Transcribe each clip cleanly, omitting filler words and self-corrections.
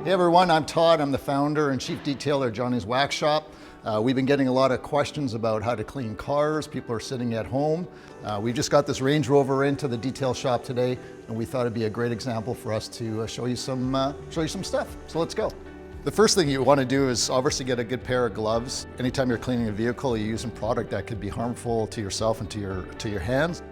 Hey everyone, I'm Todd. I'm the founder and chief detailer at Johnny's Wax Shop. We've been getting a lot of questions about how to clean cars. People are sitting at home. We just got this Range Rover into the detail shop today, and we thought it'd be a great example for us to show you some stuff. So let's go. The first thing you want to do is obviously get a good pair of gloves. Anytime you're cleaning a vehicle, you're using product that could be harmful to yourself and to your hands.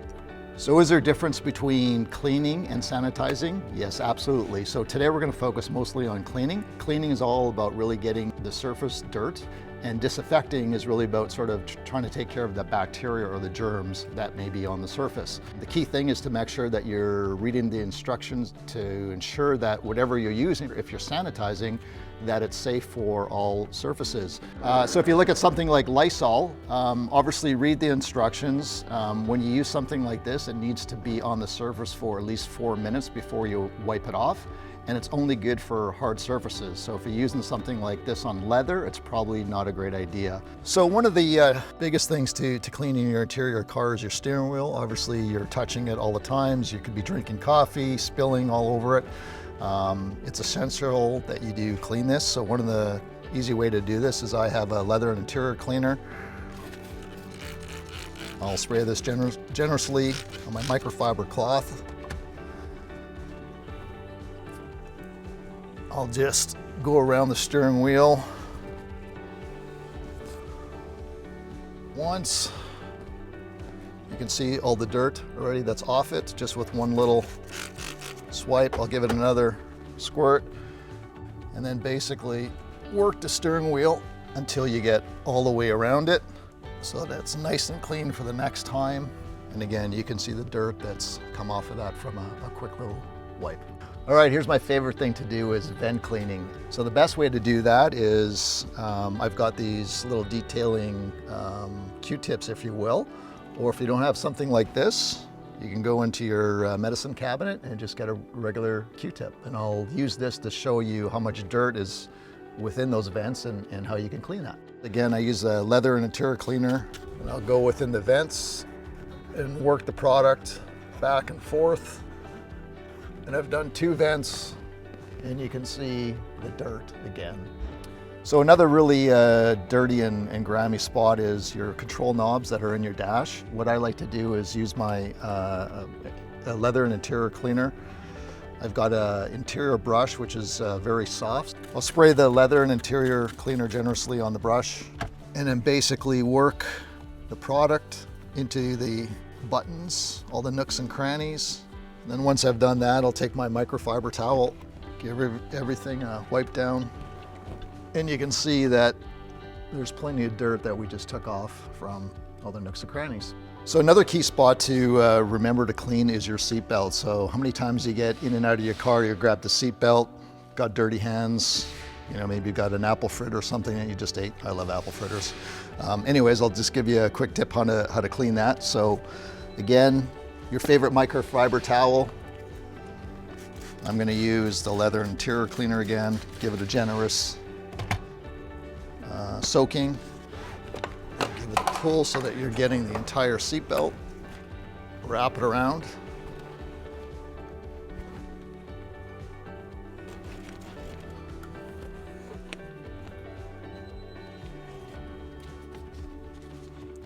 So is there a difference between cleaning and sanitizing? Yes, absolutely. So today we're going to focus mostly on cleaning. Cleaning is all about really getting the surface dirt, and disinfecting is really about sort of trying to take care of the bacteria or the germs that may be on the surface. The key thing is to make sure that you're reading the instructions to ensure that whatever you're using, if you're sanitizing, that it's safe for all surfaces. So if you look at something like Lysol, obviously read the instructions. When you use something like this, it needs to be on the surface for at least 4 minutes before you wipe it off. And it's only good for hard surfaces. So if you're using something like this on leather, it's probably not a great idea. So one of the biggest things to cleaning your interior car is your steering wheel. Obviously you're touching it all the times. You could be drinking coffee, spilling all over it. It's essential that you do clean this. So one of the easy way to do this is I have a leather and interior cleaner. I'll spray this generously on my microfiber cloth. I'll just go around the steering wheel once. You can see all the dirt already that's off it just with one little swipe. I'll give it another squirt and then basically work the steering wheel until you get all the way around it so that it's nice and clean for the next time. And again, you can see the dirt that's come off of that from a quick little wipe. All right, here's my favorite thing to do is vent cleaning. So the best way to do that is I've got these little detailing Q-tips, if you will, or if you don't have something like this, you can go into your medicine cabinet and just get a regular Q-tip. And I'll use this to show you how much dirt is within those vents and how you can clean that. Again, I use a leather and interior cleaner, and I'll go within the vents and work the product back and forth. And I've done 2 vents, and you can see the dirt again. So another really dirty and grimy spot is your control knobs that are in your dash. What I like to do is use my leather and interior cleaner. I've got an interior brush, which is very soft. I'll spray the leather and interior cleaner generously on the brush, and then basically work the product into the buttons, all the nooks and crannies. And then once I've done that, I'll take my microfiber towel, give everything a wipe down, and you can see that there's plenty of dirt that we just took off from all the nooks and crannies. So another key spot to remember to clean is your seat belt. So how many times you get in and out of your car, you grab the seat belt, got dirty hands, you know, maybe you've got an apple fritter or something that you just ate. I love apple fritters. Anyways, I'll just give you a quick tip on how to clean that. So again, your favorite microfiber towel. I'm going to use the leather interior cleaner again, give it a generous soaking. Give it a pull so that you're getting the entire seat belt. Wrap it around.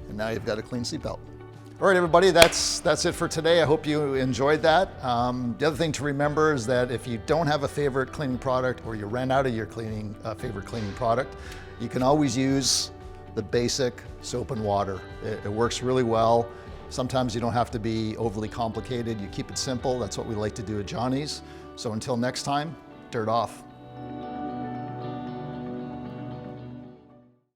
And now you've got a clean seat belt. All right, everybody, that's it for today. I hope you enjoyed that. The other thing to remember is that if you don't have a favorite cleaning product or you ran out of your favorite cleaning product, you can always use the basic soap and water. It works really well. Sometimes you don't have to be overly complicated. You keep it simple. That's what we like to do at Johnny's. So until next time, dirt off.